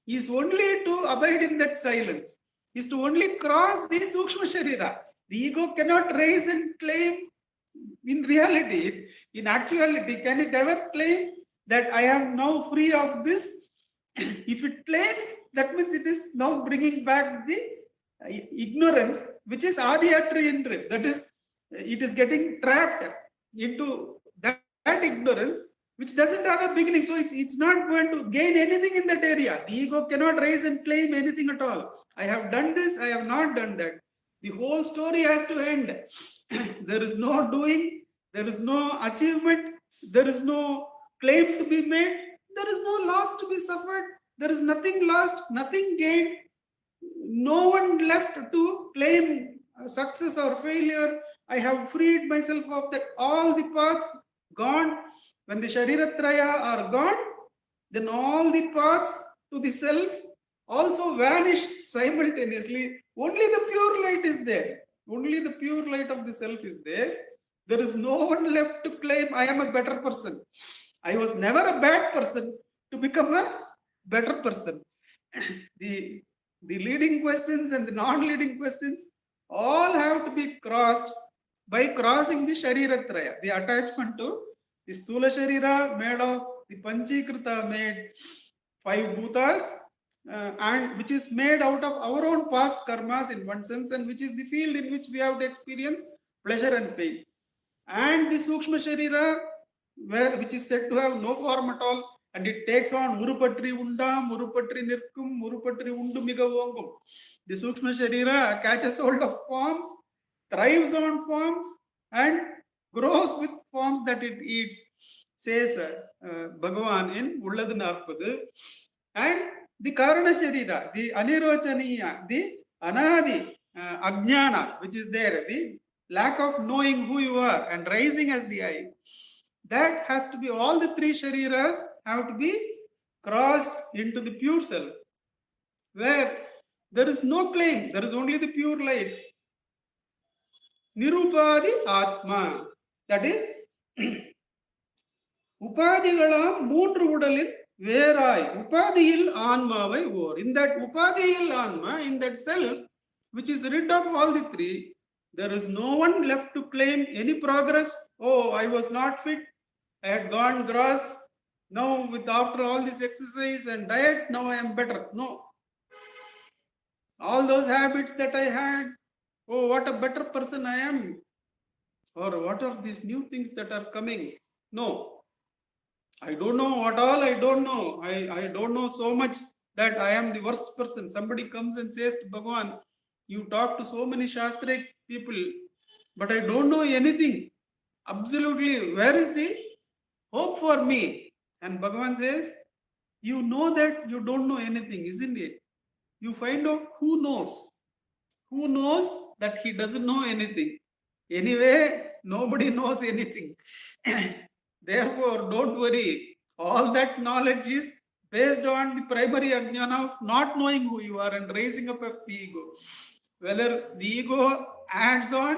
is only to abide in that silence, is to only cross the Sukshma Sharira. The ego cannot raise and claim in reality, in actuality, can it ever claim that I am now free of this? If it claims, that means it is now bringing back the ignorance, which is Adhyatri, that is, it is getting trapped into that ignorance, which doesn't have a beginning. So it's not going to gain anything in that area. The ego cannot raise and claim anything at all. I have done this, I have not done that. The whole story has to end. There is no doing, there is no achievement, there is no claim to be made, there is no loss to be suffered, there is nothing lost, nothing gained, no one left to claim success or failure. I have freed myself of that. All the paths gone. When the Shariratraya are gone, then all the paths to the self also vanish simultaneously. Only the pure light is there. Only the pure light of the self is there. There is no one left to claim I am a better person. I was never a bad person to become a better person. The leading questions and the non-leading questions all have to be crossed by crossing the Shariratraya, the attachment to the Stula Sharira made of the Panchikrita made 5 bhutas, and which is made out of our own past karmas in one sense, and which is the field in which we have to experience pleasure and pain. And the Sukshma Sharira, which is said to have no form at all, and it takes on Urupatri Undam, Urupatri Nirkum, Urupatri Undumigavongum. The Sukshma Sharira catches hold of forms, thrives on forms, and grows with forms that it eats, says Bhagavan in Ulladu Narpadu. And the Karana Sharira, the Anirochaniya, the Anadi, Ajnana, which is there, the lack of knowing who you are and rising as the I, that has to be, all the 3 shariras have to be crossed into the pure self, where there is no claim, there is only the pure light. Nirupadi Atma, that is, Upadigalam மூன்று உடலில் வேறாய் உபாதியில் ஆன்மாவை ஓர். In that உபாதியில் ஆன்மா, in that self, which is rid of all the 3, there is no one left to claim any progress. Oh, I was not fit, I had gone gross, now with after all this exercise and diet, now I am better. No. All those habits that I had, oh, what a better person I am. Or what are these new things that are coming? No. I don't know what all I don't know. I don't know so much that I am the worst person. Somebody comes and says to Bhagavan, you talk to so many Shastric people, but I don't know anything. Absolutely. Where is the hope for me? And Bhagavan says, you know that you don't know anything, isn't it? You find out who knows. Who knows that he doesn't know anything. Anyway, nobody knows anything. Therefore, don't worry. All that knowledge is based on the primary ajnana of not knowing who you are and raising up of the ego. Whether the ego adds on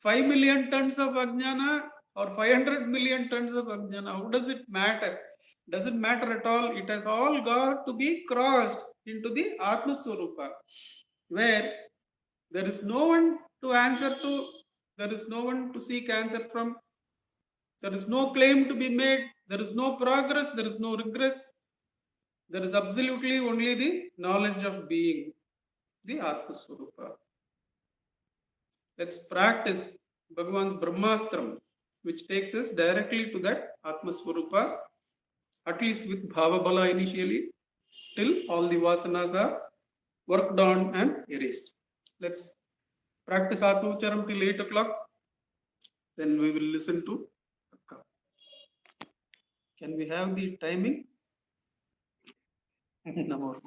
5 million tons of ajnana or 500 million tons of ajnana, how does it matter? Doesn't matter at all. It has all got to be crossed into the Atma Swarupa, where there is no one to answer to, there is no one to seek answer from, there is no claim to be made, there is no progress, there is no regress. There is absolutely only the knowledge of being, the Atma Swarupa. Let's practice Bhagavan's Brahmastram, which takes us directly to that Atma Swarupa, at least with Bhava Bala initially, till all the vasanas are worked on and erased. Let's practice Atma Ucharam till 8 o'clock. Then we will listen to Akka. Can we have the timing? Namo.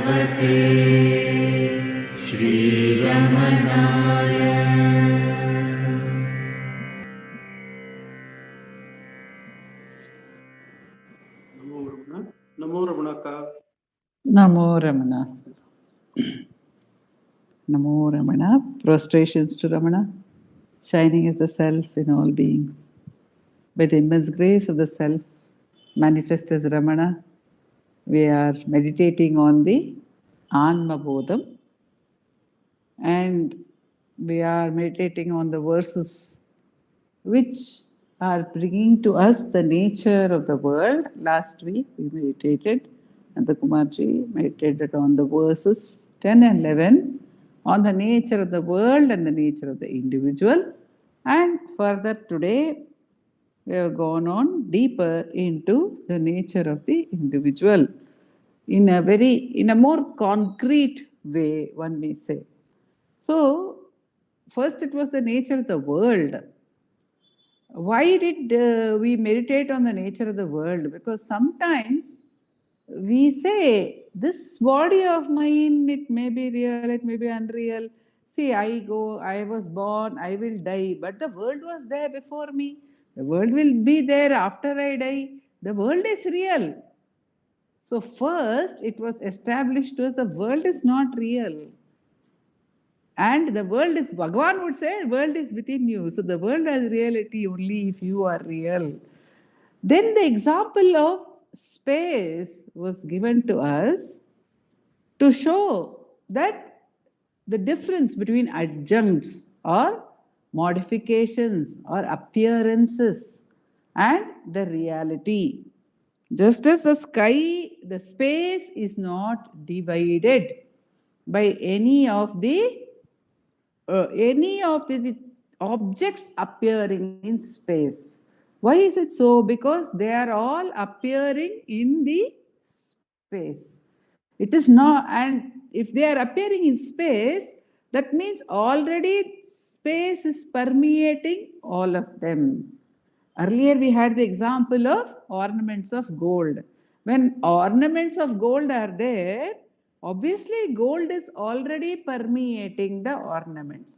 Bhagavate Shri Ramanaya. Namo Ramanaka. Namo Ramana. Namo Ramana. Prostrations to Ramana. Shining as the self in all beings. By the immense grace of the self manifest as Ramana, we are meditating on the Anma bodham, and we are meditating on the verses which are bringing to us the nature of the world. Last week we meditated, and the Kumarji meditated on the verses 10 and 11 on the nature of the world and the nature of the individual. And further today we have gone on deeper into the nature of the individual in a more concrete way, one may say. So first it was the nature of the world. Why did we meditate on the nature of the world? Because sometimes we say, this body of mine, it may be real, it may be unreal. See, I was born, I will die, but the world was there before me. The world will be there after I die. The world is real. So first it was established to us the world is not real. And the world is, Bhagavan would say, world is within you. So the world has reality only if you are real. Then the example of space was given to us to show that the difference between adjuncts or modifications or appearances and the reality. Just as the sky, the space is not divided by any of the objects appearing in space. Why is it so? Because they are all appearing in the space. It is not, and if they are appearing in space, that means already space is permeating all of them. Earlier we had the example of ornaments of gold. When ornaments of gold are there, obviously gold is already permeating the ornaments.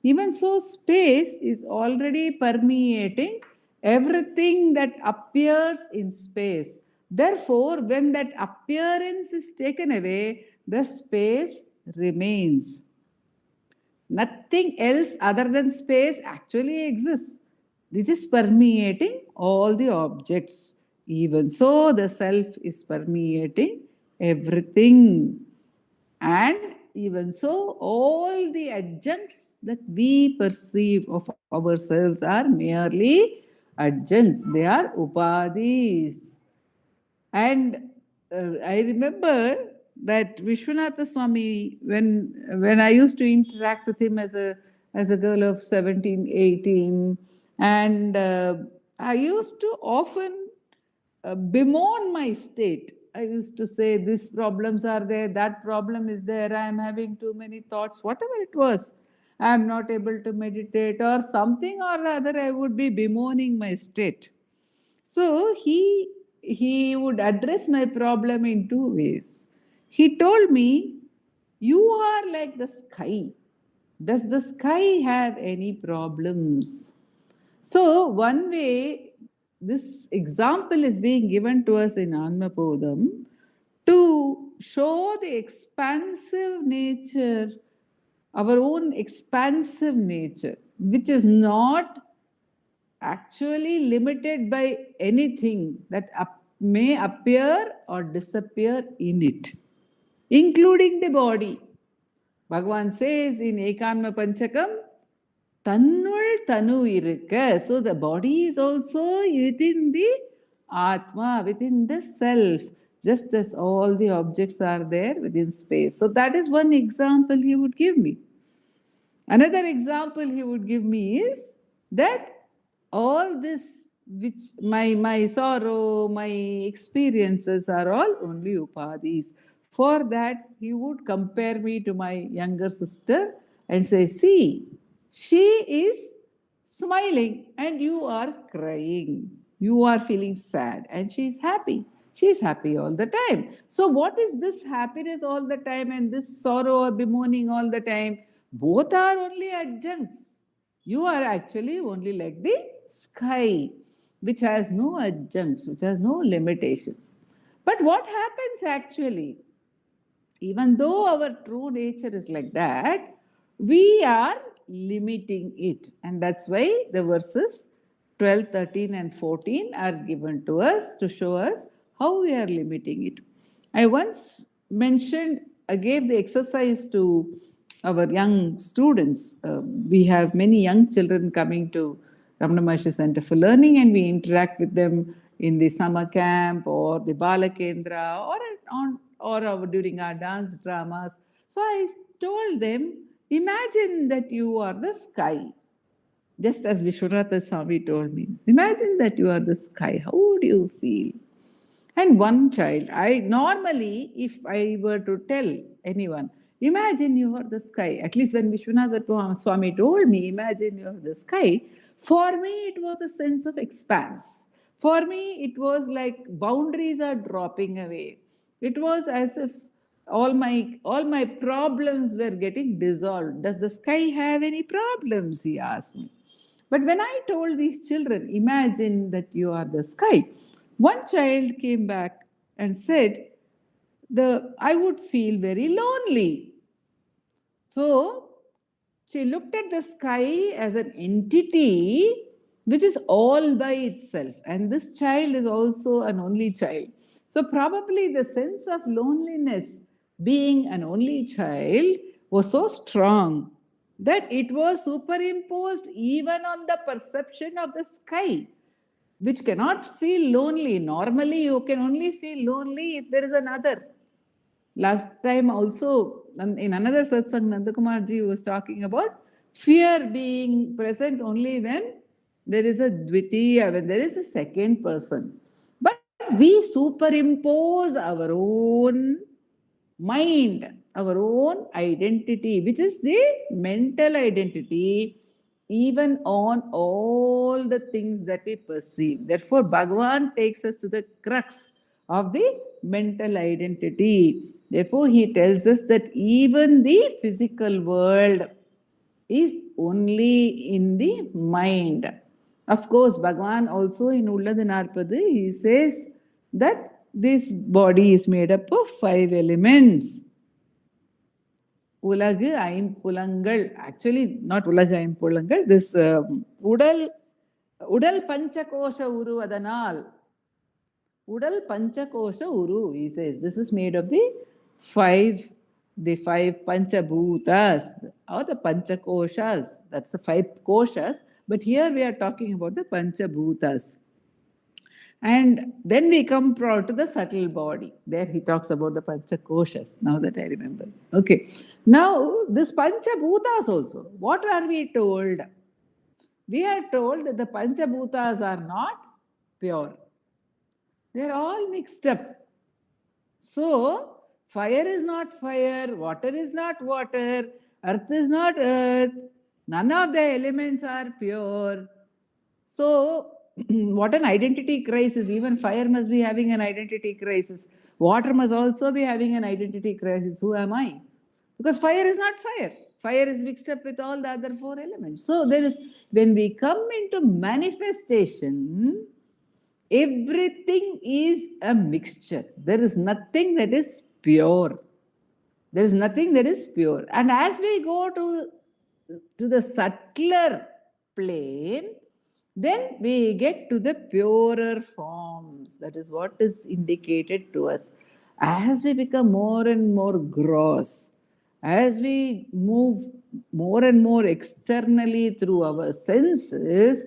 Even so, space is already permeating everything that appears in space. Therefore, when that appearance is taken away, the space remains. Nothing else other than space actually exists. It is permeating all the objects. Even so, the self is permeating everything. And even so, all the adjuncts that we perceive of ourselves are merely adjuncts. They are upadhis. And I remember that Vishwanatha Swami, when I used to interact with him as a girl of 17, 18, and I used to often bemoan my state. I used to say, these problems are there, that problem is there, I am having too many thoughts, whatever it was. I am not able to meditate, or something or the other, I would be bemoaning my state. So he would address my problem in two ways. He told me, you are like the sky. Does the sky have any problems? So one way this example is being given to us in Anma bodham to show the expansive nature, our own expansive nature, which is not actually limited by anything that may appear or disappear in it, including the body. Bhagavan says in Ekanma Panchakam, Tannul Tanu Irukka. So the body is also within the Atma, within the self, just as all the objects are there within space. So that is one example he would give me. Another example he would give me is that all this, which my sorrow, my experiences are all only upadhis. For that, he would compare me to my younger sister and say, see, she is smiling and you are crying. You are feeling sad and she is happy. She's happy all the time. So, what is this happiness all the time and this sorrow or bemoaning all the time? Both are only adjuncts. You are actually only like the sky, which has no adjuncts, which has no limitations. But what happens actually? Even though our true nature is like that, we are limiting it. And that's why the verses 12, 13, and 14 are given to us to show us how we are limiting it. I once mentioned, I gave the exercise to our young students. We have many young children coming to Ramanacentre Center for Learning, and we interact with them in the summer camp or the Balakendra or during our dance dramas. So I told them, imagine that you are the sky, just as Vishwanatha Swami told me. Imagine that you are the sky. How would you feel? And one child, I normally, if I were to tell anyone, imagine you are the sky, at least when Vishwanatha Swami told me, imagine you are the sky, for me it was a sense of expanse. For me, it was like boundaries are dropping away. It was as if all my problems were getting dissolved. Does the sky have any problems? He asked me. But when I told these children, imagine that you are the sky, one child came back and said, I would feel very lonely. So she looked at the sky as an entity which is all by itself. And this child is also an only child. So probably the sense of loneliness, being an only child, was so strong that it was superimposed even on the perception of the sky, which cannot feel lonely. Normally, you can only feel lonely if there is another. Last time also, in another satsang, Nandakumar ji was talking about fear being present only when there is a dvitiya, when there is a second person. But we superimpose our own mind, our own identity, which is the mental identity, even on all the things that we perceive. Therefore, Bhagavan takes us to the crux of the mental identity. Therefore, he tells us that even the physical world is only in the mind. Of course, Bhagavan also in Ulladu Narpadu, he says that this body is made up of 5 elements. Ulagu Aimpulangal, actually not Ulagu Aimpulangal, this Udal Panchakosha Uru Adanal. Udal Panchakosha Uru, he says. This is made of the five Panchabhutas or the Panchakoshas. That's the 5 koshas. But here we are talking about the Panchabhutas. And then we come to the subtle body. There he talks about the Panchakoshas, now that I remember. Okay. Now, this Panchabhutas also, what are we told? We are told that the Panchabhutas are not pure. They are all mixed up. So, fire is not fire, water is not water, earth is not earth. None of the elements are pure. So, what an identity crisis. Even fire must be having an identity crisis. Water must also be having an identity crisis. Who am I? Because fire is not fire. Fire is mixed up with all the other 4 elements. So, when we come into manifestation, everything is a mixture. There is nothing that is pure. There is nothing that is pure. And as we go to the subtler plane, then we get to the purer forms. That is what is indicated to us. As we become more and more gross, as we move more and more externally through our senses,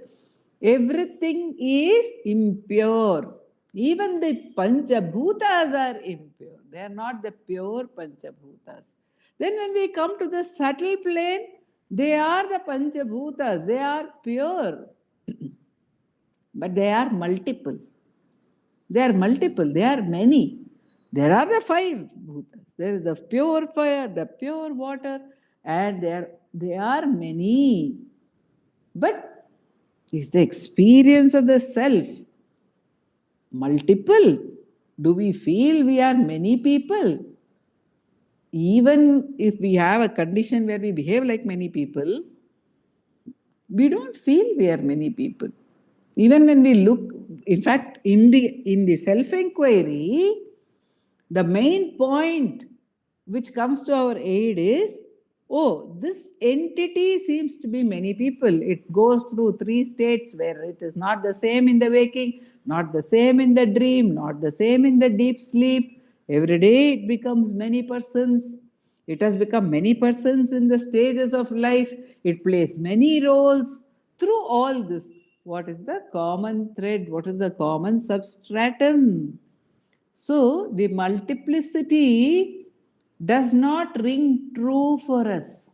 everything is impure. Even the Panchabhutas are impure. They are not the pure Panchabhutas. Then when we come to the subtle plane, they are the Panchabhutas. They are pure. But they are multiple. They are multiple. They are many. There are the 5 bhutas. There is the pure fire, the pure water, and they are many. But is the experience of the self multiple? Do we feel we are many people? Even if we have a condition where we behave like many people, we don't feel we are many people. Even when we look, in fact, in the self-inquiry, the main point which comes to our aid is, oh, this entity seems to be many people. It goes through 3 states where it is not the same in the waking, not the same in the dream, not the same in the deep sleep. Every day it becomes many persons. It has become many persons in the stages of life. It plays many roles. Through all this, what is the common thread? What is the common substratum? So, the multiplicity does not ring true for us.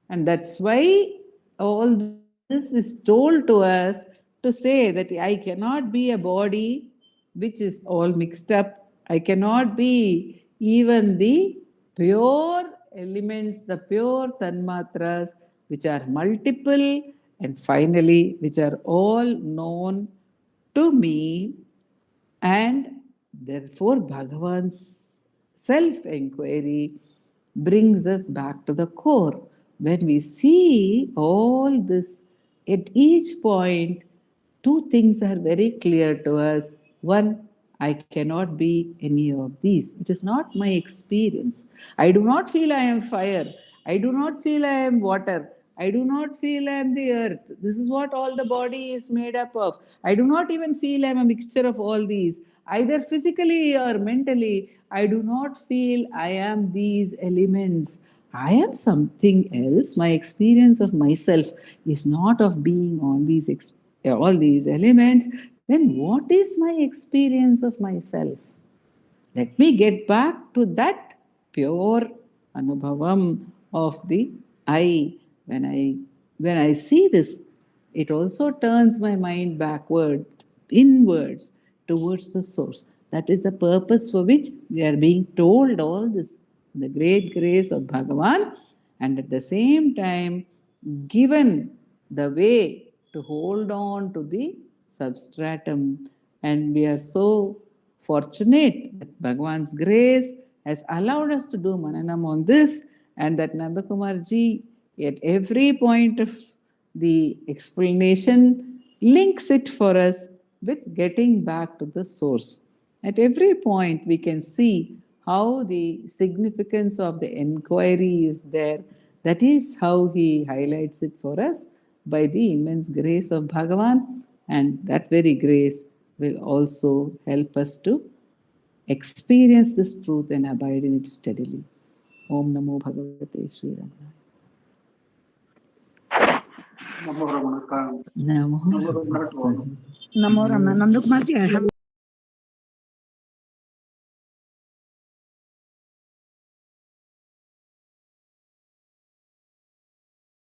And that's why all this is told to us to say that I cannot be a body which is all mixed up. I cannot be even the pure elements, the pure tanmatras, which are multiple and finally which are all known to me. And therefore, Bhagavan's self inquiry brings us back to the core. When we see all this, at each point, two things are very clear to us. One, I cannot be any of these. It is not my experience. I do not feel I am fire. I do not feel I am water. I do not feel I am the earth. This is what all the body is made up of. I do not even feel I am a mixture of all these, either physically or mentally. I do not feel I am these elements. I am something else. My experience of myself is not of being all these elements. Then what is my experience of myself? Let me get back to that pure anubhavam of the I. When I see this, it also turns my mind backward, inwards, towards the source. That is the purpose for which we are being told all this. The great grace of Bhagavan, and at the same time, given the way to hold on to the substratum. And we are so fortunate that Bhagavan's grace has allowed us to do Mananam on this, and that Nandakumar ji, at every point of the explanation, links it for us with getting back to the source. At every point, we can see how the significance of the inquiry is there. That is how he highlights it for us by the immense grace of Bhagavan, and that very grace will also help us to experience this truth and abide in it steadily. Om Namo Bhagavate Sri Ramana. Namo Ramana. Namo Namo Ramana. Ramana. Namo Ramana. Nandakumar ji, I have